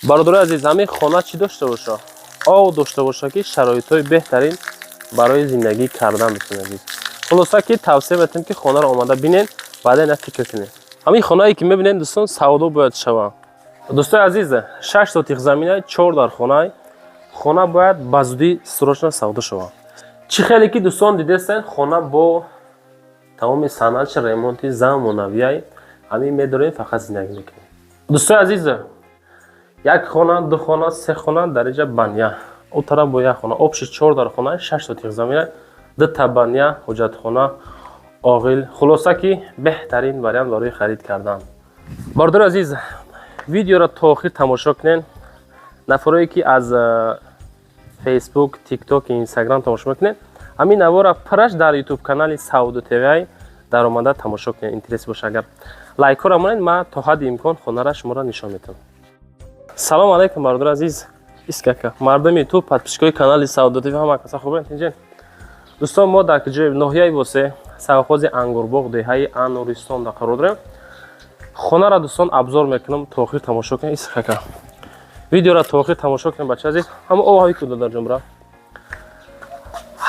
бародари азиз, ҳамин хона чӣ дошта боша? Ов дошта боша ки шароитҳои беҳтарин барои зиндагӣ кардан битунед азиз. Хулоса ки тавсия метавонем ки хонаро омада бинен, баъден як фикр кунед. ҳамин хонае ки мебинед дӯстон, савдо бояд шава. дӯстои азиз, 6 сотих замина, 4 дар хона. Хона бояд ба зудӣ срочно савдо шава. Чӣ хеле ки дӯстон дидестен, хона бо тамоми санъатши ремонти заму навияй, ҳамин медорем фақат зиндагӣ мекунем. дӯстои азиз, як хона, ду хона, се хона дараҷа баня. Он тараф бо як хона, обши 4 дар хона, 6 сотих замина, дута баня, ҳоҷатхона, оғил. Хулоса ки беҳтарин вариант барои харид кардан. Бародари азиз, видеоро то охир тамошо кунед. Нафарое ки аз Facebook, TikTok, Instagram тамошо мекунед, ҳамин навора праш дар YouTube канали Сауду ТВ дар омада тамошо кунед. Интерес боша, агар лайкҳоро монед, ман то ҳадди имкон хонара шуморо нишон медиҳам. салом алейкум бародари азиз. Искака мардами ту подписчикои канали Сауду ТВ ҳама каса хубен тинҷен. дӯстон, мо дар ҷои ноҳияи Восе, сархози Ангурбоғ, деҳаи Ануристонда қарор дорем. Хонара дӯстон абзор мекунам, то охир тамошо кунед. Искака видеоро то охир тамошо кунед бача азиз. ҳама оваҳои куда дар ҷомра.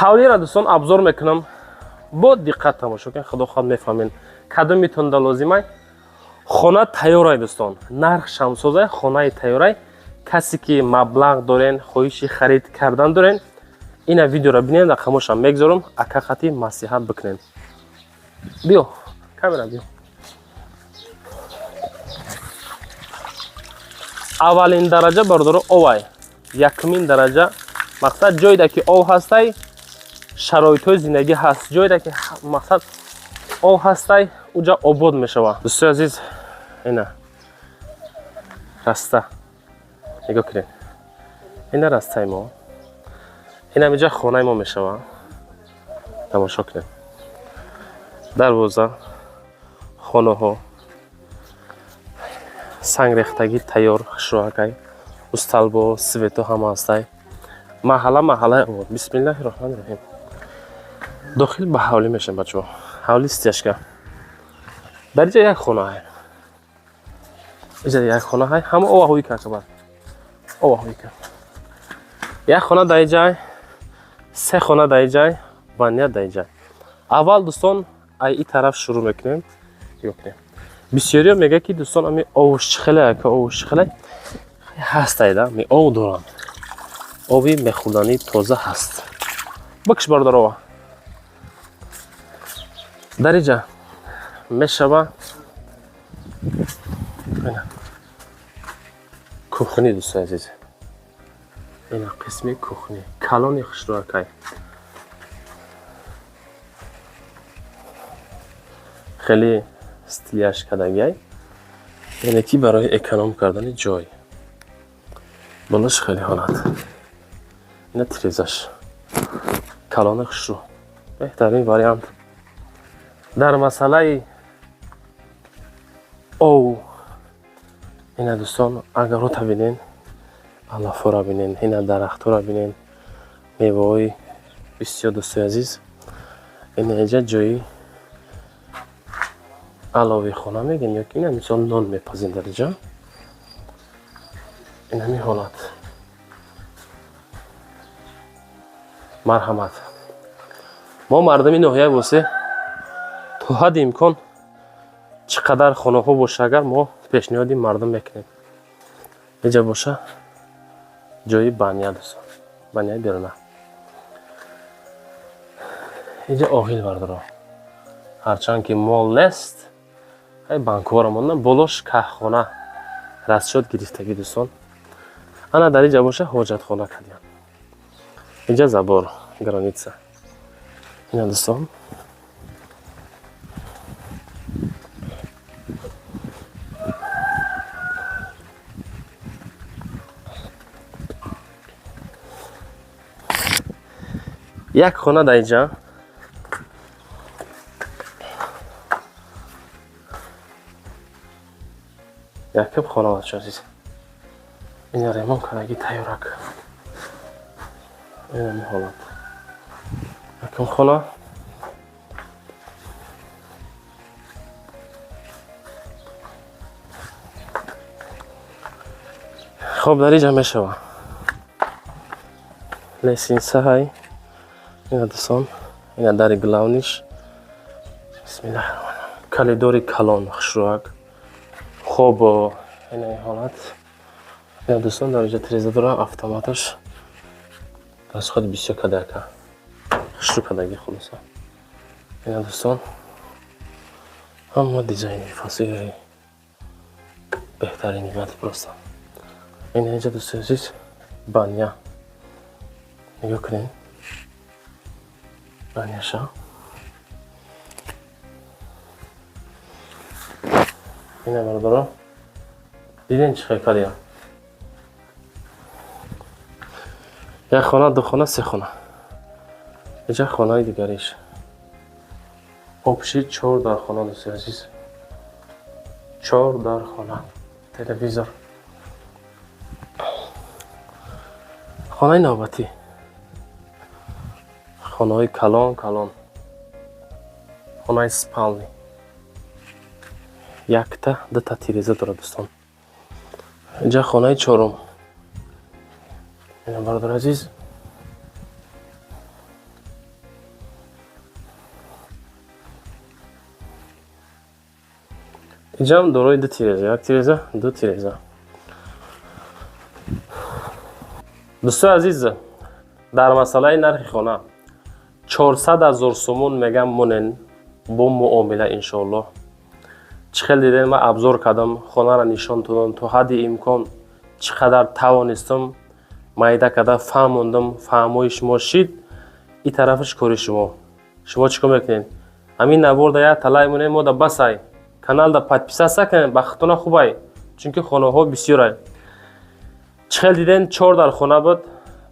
ҳавлиро дӯстон абзор мекунам. Бо диққат тамошо кунед, худо хоҳад мефаҳмед кадомитонда лозимай. хона тайёрай дӯстон, нарх шамсозай, хонаи тайёрай. Касе ки маблағ дорен, хоҳиши харид кардан дорен, ина видеоро бинед, хамошам мегзорам, акақати масиҳат бикунед. биё, камера биё. аввалин дараҷа бародаро овай, якумин дараҷа мақсад ҷойда ки ов ҳастай, шароитҳои зиндагӣ ҳаст. ҷойда ки мақсад ов ҳастай, уҷа обод мешава. дӯстои азиз, ина раста нигоҳ кунед. ина растаи мо, ин ҳаминҷа хонаи мо мешава. тамошо кунед. дарвоза, хонаҳо, сангрехтагӣ тайёр шуакай, усталбо, свето ҳама ҳастай. маҳалла маҳаллаи обод. бисмиллаҳи роҳмани роҳим. дохил ба ҳавлӣ мешавем бачаҳо. ҳавлӣ стяжка. дар ҷа як хона ҳай. иҷа як хона ҳай. ҳама оваҳои какабар. оваҳои ка. як хона дар ҷай, се хона дар ҷай, баня дар ҷай. аввал дӯстон ай и тараф шурӯъ мекунем. ёкунем. бисёриё мега ки дӯстон ами овушчихеле ака овушчихеле ҳастайда, ми ов дорам. оби мехӯрданӣ тоза ҳаст. бакш бародар ова. дар ин ҷа мешава кухни дӯстои азиз. ина қисми кухни. калони хушрӯакай. хеле стилияш кадагиай. яъне ки барои эконом кардани ҷой. болаш хеле ҳонат. ина тирезаш. калони хушрӯ. беҳтарин вариант. дар масъалаи ов ина дӯстон агарота бинен, алафора бинен, ина дарахтора бинен, меваҳои бисёр дӯстои азиз. ина инҷа ҷои алови хона мегем ё ки ина мисол нон мепазем дар инҷа. ин ҳамин ҳолат. марҳамат. мо мардами ноҳияи Восе то ҳадди имкон чӣ қадар хонаҳо боша, агар мо пешниҳоди мардум мекунем. инҷа боша ҷои баня дӯстон. баняи беруна. инҷа оғил бародаро. ҳарчанд ки мол нест, ҳай банкҳоро мондан, болош каҳхона, расчёт гирифтагӣ дӯстон. ана дар инҷа боша ҳоҷатхона кардиям. инҷа забор, граница. ина дӯстон. як хона дар инҷа. якуб хона бача азиз. ина ремонт кардаги тайёрак. ина ҳамин ҳолат. якум хона. خب در اینجا میشوه لسینسه های اینا دوستان اینا در گلاونیش بسم الله الرحمن الرحیم کلیدوری کلان خشروک خب این حالت اینا دوستان در اینجا تریزه داره автоматش از خود بسیار کدرکه خشرو کدگی خلوصه اینا دوستان اما دیزاینی فاسیلی بهترین نیمت پرستم این اینجا دوستان عزیز بانیا نگاه کنین بانیاشا اینه بردارم دیدین چه کاری هم یک خانه دو خانه سه خانه اینجا خانه های دیگریش آبشی 4 در خانه دوستی عزیز 4 در خانه تلویزور خانه نوبتی خانه های کلان کلان خانه های سپالنی یک تا دو تا تیریزه داره دوستان اینجا خانه 4م اینه برادر عزیز اینجا هم دارای 2 تیریزه یک تیریزه 2 تیریزه دوستان عزیز در مسئله نرخ خانه 400,000 سومون میگم مونن با معامله انشالله چخیل دیدین من ابزار کردم خانه را نشان دادم تو حد امکان چقدر توانستم مایده کده فهموندم فهمای شما شید این طرفش کاری شما چیکار میکنین همین نبرده یا طلای مونه ما دا بسای کانال دا подписаться سکن بختونه خوبای چونکه خانه ها بسیاره چخیل دیدین 4 در خانه بود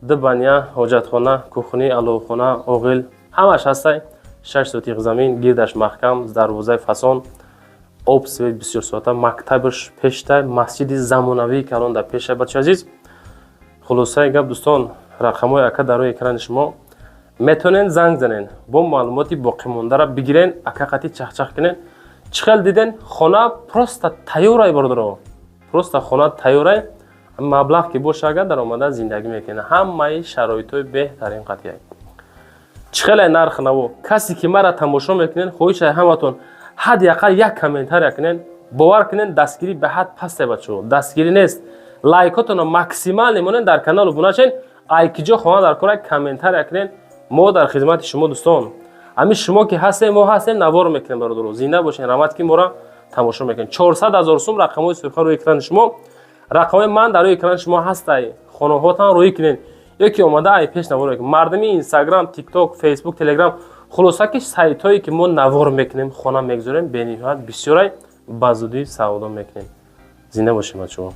2 بانیا حاجت خانه کوخنی الو خانه اوغل همش هستای 6 سوتیق زمین گیردش محکم دروازه فسان آب سوید بسیار ساعته مکتبش پیشته مسجد زمانوی کلان در پیشه بچه عزیز خلاصه گپ دوستان رقمای اکا در روی اکران شما میتونین زنگ زنین با معلوماتی باقی مونده را بگیرین اکا قطعی چخ کنین چخیل دیدین خانه پروستا تیورای بردارو پروستا خانه تیورای مبلغ که باشه اگر در آمده زندگی میکنه همه شرایطای بهترین قطعی چخیل نرخ نو کسی که مرا تماشا میکنین خواهش همتون حداقل یک کامنتار کنین باور کنین دستگیری به حد پسته بچو دستگیری نیست لایکاتون رو ماکسیمال نمونین در کانال ابونه شین ایکجا خواهان در کار کامنتار کنین ما در خدمت شما دوستان امی شما که هستین ما هستین نوار میکنیم برادر زنده باشین رحمت که ما را تماشا میکنین 400,000 سوم رقمای سرخ روی اکران شما رقم من در روی اکران شما هستای خانه هاتون روی کنین یکی اومده ای پیش نوار مردمی اینستاگرام تیک توک فیسبوک تلگرام خلاصه که سایت هایی که ما نوار میکنیم خانه میگذاریم به نهایت بسیار بازدی سودا میکنیم زنده باشیم بچه‌ها